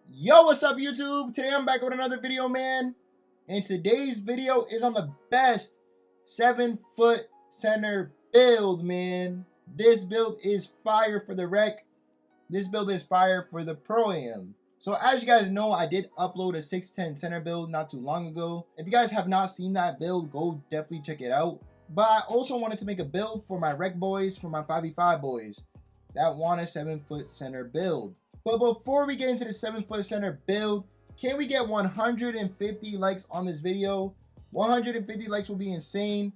Yo, what's up YouTube? Today I'm back with another video, man. And today's video is on the best 7-foot center build, man. This build is fire for the rec. This build is fire for the pro-am. So as you guys know, I did upload a 6'10 center build not too long ago. If you guys have not seen that build, go definitely check it out. But I also wanted to make a build for my rec boys, for my 5v5 boys that want a 7-foot center build. But before we get into the 7-foot center build, can we get 150 likes on this video? 150 likes will be insane.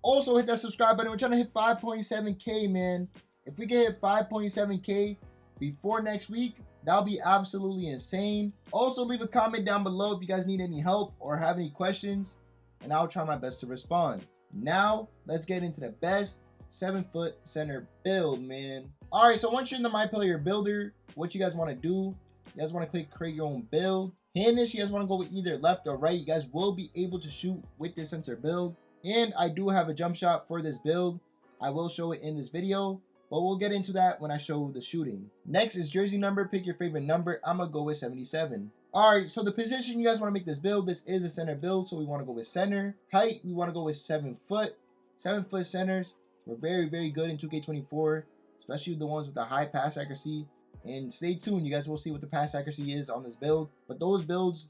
Also hit that subscribe button. We're trying to hit 5.7k, man. If we can hit 5.7k before next week, that'll be absolutely insane. Also leave a comment down below if you guys need any help or have any questions, and I'll try my best to respond. Now let's get into the best 7-foot center build, man. All right, so once you're in the My Player Builder, what you guys want to do, you guys want to click create your own build. In this, you guys want to go with either left or right. You guys will be able to shoot with this center build, and I do have a jump shot for this build. I will show it in this video, but we'll get into that when I show the shooting. Next is jersey number. Pick your favorite number. I'm gonna go with 77. All right, so the position you guys want to make this build, this is a center build, so we want to go with center. Height, we want to go with 7 foot. 7-foot centers were very good in 2K24, especially the ones with the high pass accuracy. And stay tuned, you guys will see what the pass accuracy is on this build. But those builds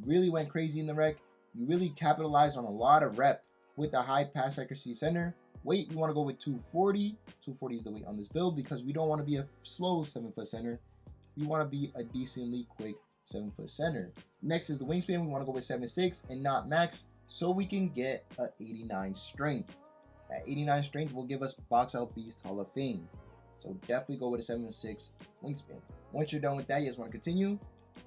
really went crazy in the rec. You really capitalized on a lot of rep with the high pass accuracy center. Weight, we want to go with 240. 240 is the weight on this build because we don't want to be a slow 7-foot center. We want to be a decently quick 7-foot center. Next is the wingspan. We want to go with 7'6" and not max, so we can get a 89 strength. That 89 strength will give us Box Out Beast Hall of Fame. So definitely go with a 7'6" wingspan. Once you're done with that, you guys want to continue.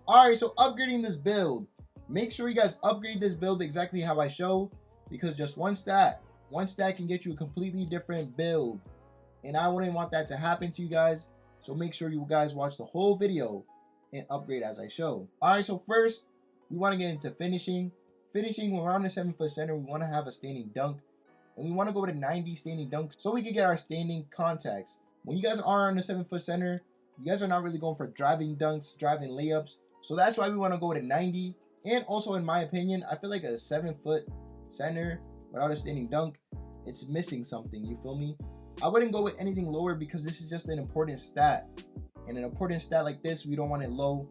Alright, so upgrading this build. Make sure you guys upgrade this build exactly how I show, because just one stat can get you a completely different build. And I wouldn't want that to happen to you guys. So make sure you guys watch the whole video and upgrade as I show. Alright, so first, we want to get into finishing. Finishing, when we're on the 7-foot center, we want to have a standing dunk. And we want to go with a 90 standing dunk so we can get our standing contacts. When you guys are on the 7-foot center, you guys are not really going for driving dunks, driving layups. So that's why we want to go with a 90. And also, in my opinion, I feel like a 7-foot center without a standing dunk, it's missing something, you feel me? I wouldn't go with anything lower because this is just an important stat. And an important stat like this, we don't want it low,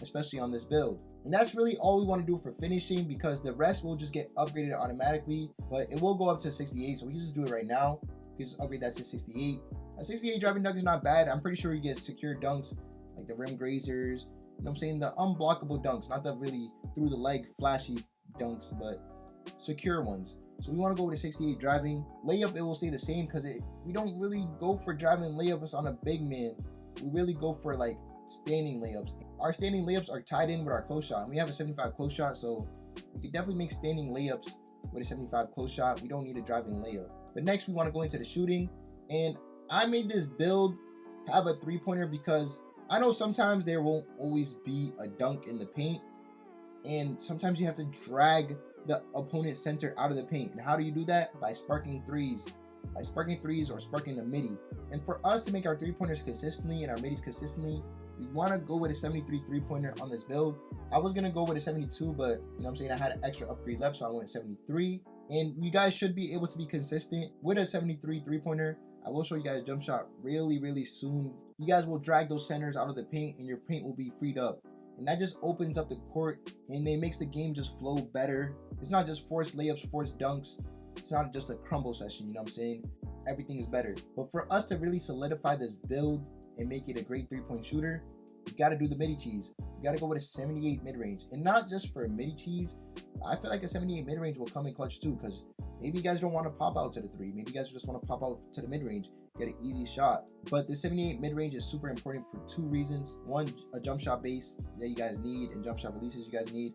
especially on this build. And that's really all we want to do for finishing, because the rest will just get upgraded automatically. But it will go up to 68, so we can just do it right now. You can just upgrade that to 68. A 68 driving dunk is not bad. I'm pretty sure you get secure dunks, like the rim grazers. You know what I'm saying? The unblockable dunks, not the really through the leg flashy dunks, but secure ones. So we want to go with a 68 driving. Layup, it will stay the same because we don't really go for driving layups on a big man. We really go for like standing layups. Our standing layups are tied in with our close shot. And we have a 75 close shot, so we can definitely make standing layups with a 75 close shot. We don't need a driving layup. But next, we want to go into the shooting. And I made this build have a 3-pointer because I know sometimes there won't always be a dunk in the paint, and sometimes you have to drag the opponent's center out of the paint. And how do you do that? By sparking threes. By sparking threes or sparking a midi. And for us to make our 3-pointers consistently and our midis consistently, we want to go with a 73 3-pointer on this build. I was going to go with a 72, but you know what I'm saying, I had an extra upgrade left, so I went 73. And you guys should be able to be consistent with a 73 3-pointer. I will show you guys a jump shot really soon. You guys will drag those centers out of the paint and your paint will be freed up. And that just opens up the court and it makes the game just flow better. It's not just forced layups, forced dunks. It's not just a crumble session, you know what I'm saying? Everything is better. But for us to really solidify this build and make it a great 3-point shooter, you got to do the midi cheese. You got to go with a 78 mid-range. And not just for midi cheese. I feel like a 78 mid-range will come in clutch too, because maybe you guys don't want to pop out to the 3. Maybe you guys just want to pop out to the mid-range, get an easy shot. But the 78 mid-range is super important for 2 reasons. 1, a jump shot base that you guys need and jump shot releases you guys need.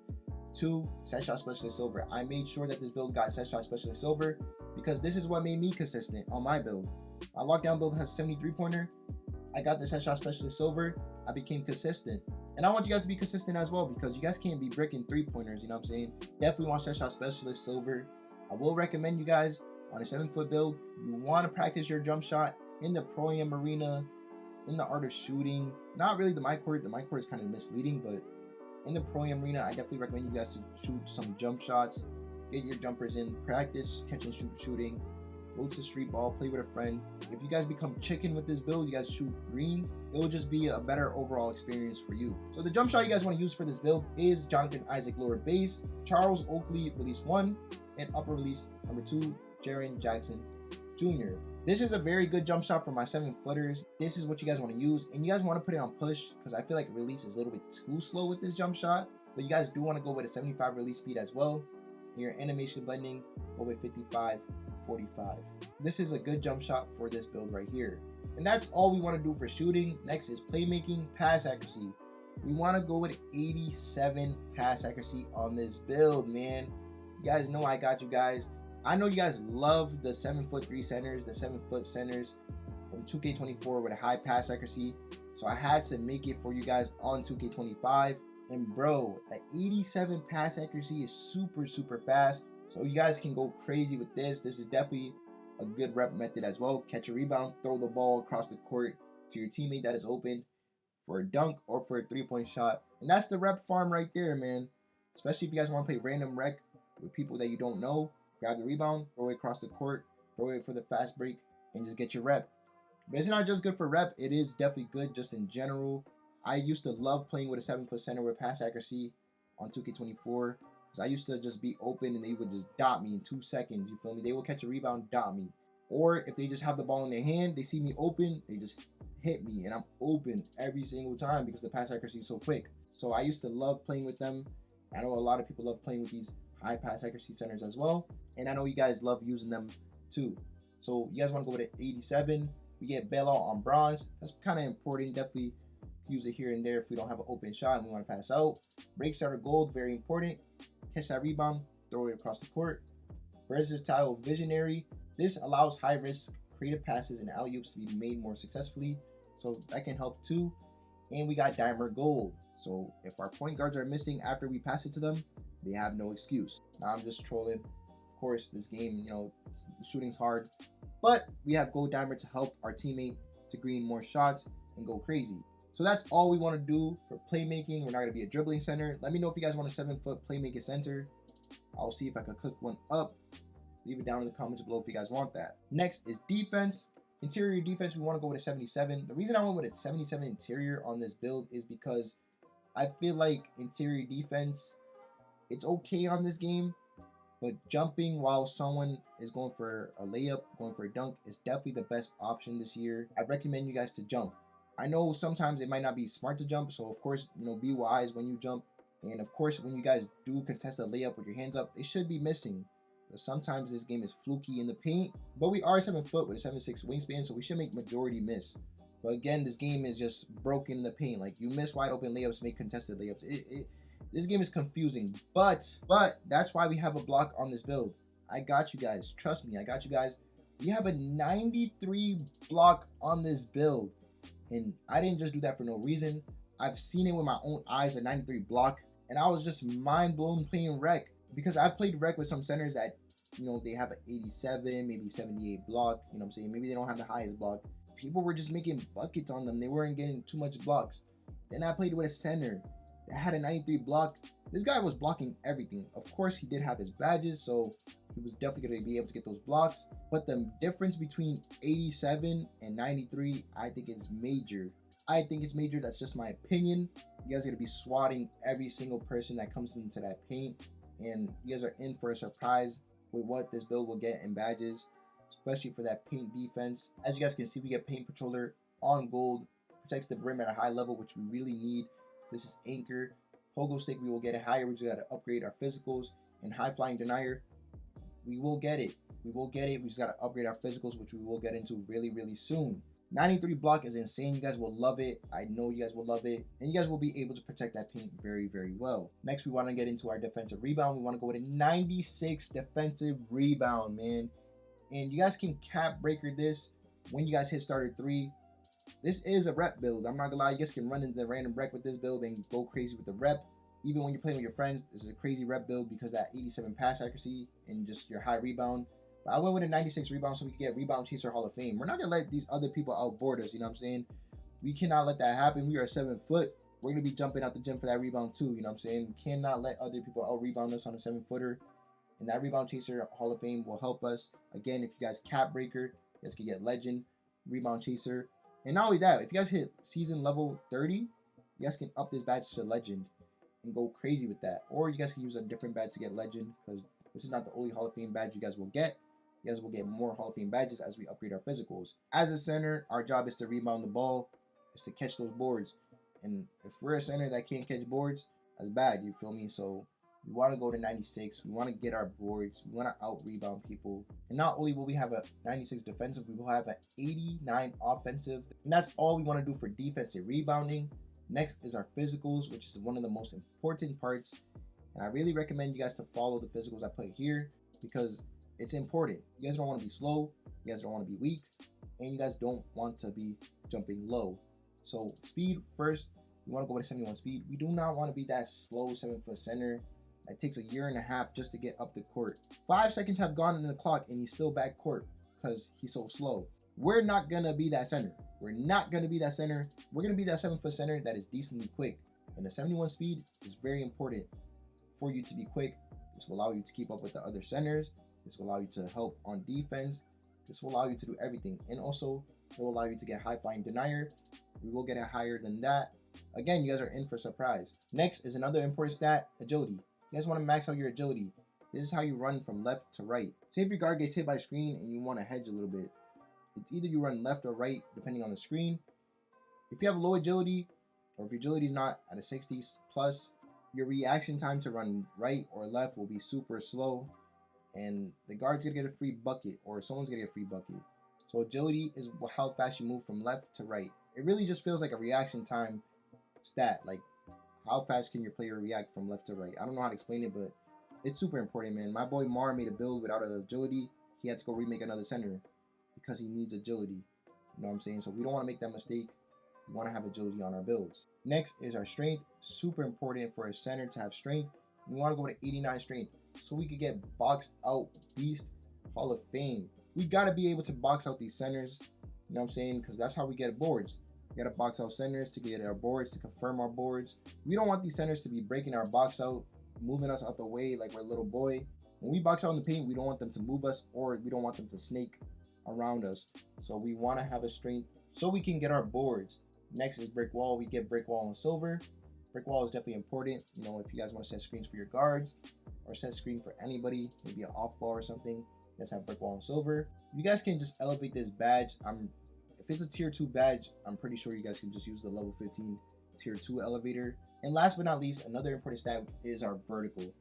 2, set shot specialist silver. I made sure that this build got set shot specialist silver because this is what made me consistent on my build. My lockdown build has a 73 pointer. I got the set shot specialist silver. I became consistent. And I want you guys to be consistent as well, because you guys can't be bricking 3-pointers, you know what I'm saying? Definitely want set shot specialist silver. I will recommend you guys on a 7-foot build, you want to practice your jump shot in the pro-am arena in the art of shooting, not really the my court. The my court is kind of misleading, but in the pro-am arena, I definitely recommend you guys to shoot some jump shots, get your jumpers in, practice catch and shoot shooting, go to street ball, play with a friend. If you guys become chicken with this build, you guys shoot greens, it will just be a better overall experience for you. So the jump shot you guys want to use for this build is Jonathan Isaac lower base, Charles Oakley release 1, and upper release number 2, Jaren Jackson Jr. This is a very good jump shot for my 7-footers. This is what you guys want to use, and you guys want to put it on push because I feel like release is a little bit too slow with this jump shot, but you guys do want to go with a 75 release speed as well. And your animation blending, go with 55-45. This is a good jump shot for this build right here. And that's all we want to do for shooting. Next is playmaking, pass accuracy. We want to go with 87 pass accuracy on this build, man. You guys know I got you guys. I know you guys love the 7'3" centers, the 7-foot centers from 2K24 with a high pass accuracy. So I had to make it for you guys on 2K25. And bro, at 87 pass accuracy is super fast. So you guys can go crazy with this. This is definitely a good rep method as well. Catch a rebound, throw the ball across the court to your teammate that is open for a dunk or for a 3-point shot. And that's the rep farm right there, man. Especially if you guys want to play random rec with people that you don't know. Grab the rebound, throw it across the court, throw it for the fast break, and just get your rep. But it's not just good for rep, it is definitely good just in general. I used to love playing with a 7-foot center with pass accuracy on 2K24 because I used to just be open and they would just dot me in 2 seconds, you feel me? They will catch a rebound, dot me. Or if they just have the ball in their hand, they see me open, they just hit me and I'm open every single time because the pass accuracy is so quick. So I used to love playing with them. I know a lot of people love playing with these high pass accuracy centers as well, and I know you guys love using them too. So you guys want to go with an 87. We get bailout on bronze. That's kind of important. Definitely use it here and there if we don't have an open shot and we want to pass out. Break starter gold, very important. Catch that rebound, throw it across the court. Versatile visionary. This allows high risk creative passes and alley-oops to be made more successfully, so that can help too. And we got dimer gold. So if our point guards are missing after we pass it to them, they have no excuse. Now I'm just trolling. Of course, this game, you know, shooting's hard, but we have gold dimer to help our teammate to green more shots and go crazy. So that's all we want to do for playmaking. We're not going to be a dribbling center. Let me know if you guys want a 7-foot playmaking center. I'll see if I can cook one up. Leave it down in the comments below if you guys want that. Next is defense. Interior defense, we want to go with a 77. The reason I went with a 77 interior on this build is because I feel like interior defense, it's okay on this game, but jumping while someone is going for a layup, going for a dunk, is definitely the best option this year. I recommend you guys to jump. I know sometimes it might not be smart to jump, so of course, you know, be wise when you jump. And of course, when you guys do contest a layup with your hands up, it should be missing. But sometimes this game is fluky in the paint. But we are 7 foot with a 7'6" wingspan, so we should make majority miss. But again, this game is just broken in the paint. Like, you miss wide open layups, make contested layups. This game is confusing, but that's why we have a block on this build. I got you guys. Trust me, I got you guys. We have a 93 block on this build, and I didn't just do that for no reason. I've seen it with my own eyes, a 93 block, and I was just mind blown playing rec, because I played rec with some centers that, you know, they have an 87, maybe 78 block. You know what I'm saying? Maybe they don't have the highest block. People were just making buckets on them. They weren't getting too much blocks. Then I played with a center that had a 93 block. This guy was blocking everything. Of course, he did have his badges, so he was definitely going to be able to get those blocks. But the difference between 87 and 93, I think is major. I think it's major. That's just my opinion. You guys are going to be swatting every single person that comes into that paint, and you guys are in for a surprise with what this build will get in badges, especially for that paint defense. As you guys can see, we get paint patroller on gold, protects the brim at a high level, which we really need. This is anchor. Pogo stick, we will get it higher. We just got to upgrade our physicals. And high flying denier, we will get it. We will get it. We just got to upgrade our physicals, which we will get into really soon. 93 block is insane. You guys will love it. I know you guys will love it. And you guys will be able to protect that paint very well. Next, we want to get into our defensive rebound. We want to go with a 96 defensive rebound, man. And you guys can cap breaker this when you guys hit starter 3. This is a rep build. I'm not gonna lie, you guys can run into the random rec with this build and go crazy with the rep. Even when you're playing with your friends, this is a crazy rep build because that 87 pass accuracy and just your high rebound. But I went with a 96 rebound so we could get Rebound Chaser Hall of Fame. We're not gonna let these other people outboard us, you know what I'm saying? We cannot let that happen. We are 7 foot. We're going to be jumping out the gym for that rebound too. You know what I'm saying? We cannot let other people out rebound us on a 7-footer. And that rebound chaser Hall of Fame will help us. Again, if you guys cap breaker, you guys can get legend, rebound chaser. And not only that, if you guys hit season level 30, you guys can up this badge to legend and go crazy with that. Or you guys can use a different badge to get legend, because this is not the only Hall of Fame badge you guys will get. You guys will get more Hall of Fame badges as we upgrade our physicals. As a center, our job is to rebound the ball, is to catch those boards. And if we're a center that can't catch boards, that's bad, you feel me? So we want to go to 96. We want to get our boards. We want to out rebound people. And not only will we have a 96 defensive, we will have an 89 offensive. And that's all we want to do for defensive rebounding. Next is our physicals, which is one of the most important parts. And I really recommend you guys to follow the physicals I put here, because it's important. You guys don't want to be slow. You guys don't want to be weak. And you guys don't want to be jumping low. So speed first. We want to go with a 71 speed. We do not want to be that slow 7-foot center that takes a year and a half just to get up the court. 5 seconds have gone in the clock and he's still back court because he's so slow. We're not going to be that center. We're not going to be that center. We're going to be that 7-foot center that is decently quick. And the 71 speed is very important for you to be quick. This will allow you to keep up with the other centers. This will allow you to help on defense. This will allow you to do everything. And also, it will allow you to get high flying denier. We will get it higher than that. Again, you guys are in for a surprise. Next is another important stat, agility. You guys want to max out your agility. This is how you run from left to right. Say if your guard gets hit by a screen and you want to hedge a little bit. It's either you run left or right, depending on the screen. If you have low agility, or if your agility is not at a 60s plus, your reaction time to run right or left will be super slow. And the guard's going to get a free bucket, or someone's going to get a free bucket. So agility is how fast you move from left to right. It really just feels like a reaction time stat. Like, how fast can your player react from left to right? I don't know how to explain it, but it's super important, man. My boy Mar made a build without an agility. He had to go remake another center because he needs agility. You know what I'm saying? So we don't want to make that mistake. We want to have agility on our builds. Next is our strength. Super important for a center to have strength. We want to go to 89 strength so we could get boxed out beast Hall of Fame. We got to be able to box out these centers. You know what I'm saying? Because that's how we get boards. We got to box out centers to get our boards, to confirm our boards. We don't want these centers to be breaking our box out, moving us out the way like we're a little boy. When we box out in the paint, we don't want them to move us, or we don't want them to snake around us. So we want to have a strength so we can get our boards. Next is brick wall. We get brick wall and silver. Brick wall is definitely important. You know, if you guys want to set screens for your guards or set screen for anybody, maybe an off ball or something, you guys have brick wall and silver. You guys can just elevate this badge. If it's a tier 2 badge, I'm pretty sure you guys can just use the level 15 tier 2 elevator. And last but not least, another important stat is our vertical. And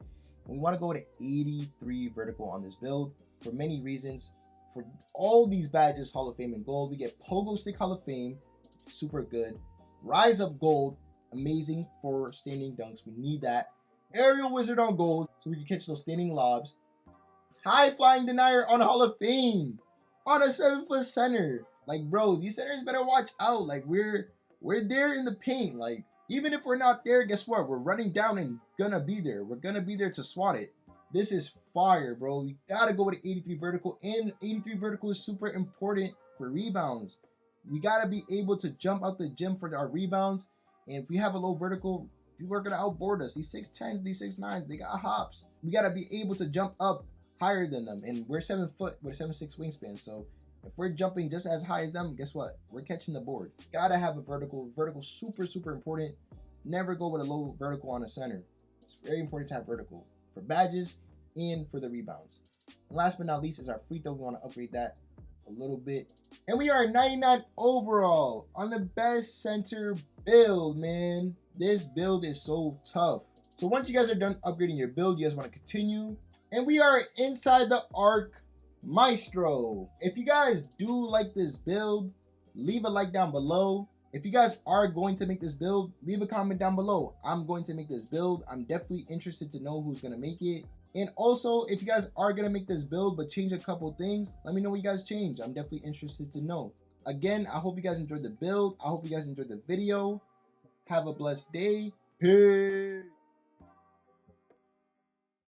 we want to go to 83 vertical on this build for many reasons. For all these badges, Hall of Fame and gold, we get Pogo Stick Hall of Fame, super good. Rise Up gold, amazing for standing dunks. We need that. Aerial Wizard on gold, so we can catch those standing lobs. High Flying Denier on Hall of Fame, on a 7-foot center. Like, bro, these centers better watch out. Like, we're there in the paint. Like, even if we're not there, guess what? We're running down and gonna be there. We're gonna be there to swat it. This is fire, bro. We gotta go with 83 vertical, and 83 vertical is super important for rebounds. We gotta be able to jump out the gym for our rebounds. And if we have a low vertical, people are gonna outboard us. These 6'10s, these 6'9s, they got hops. We gotta be able to jump up higher than them. And we're 7 foot with a 7'6" wingspan. So if we're jumping just as high as them, guess what? We're catching the board. Gotta have a vertical. Vertical super, super important. Never go with a low vertical on a center. It's very important to have vertical for badges and for the rebounds. And last but not least is our free throw. We want to upgrade that a little bit. And we are 99 overall on the best center build, man. This build is so tough. So once you guys are done upgrading your build, you guys want to continue. And we are inside the arc Maestro. If you guys do like this build, leave a like down below. If you guys are going to make this build, leave a comment down below. I'm going to make this build. I'm definitely interested to know who's going to make it. And also, if you guys are going to make this build but change a couple things, let me know what you guys change. I'm definitely interested to know. Again, I hope you guys enjoyed the build. I hope you guys enjoyed the video. Have a blessed day. Peace.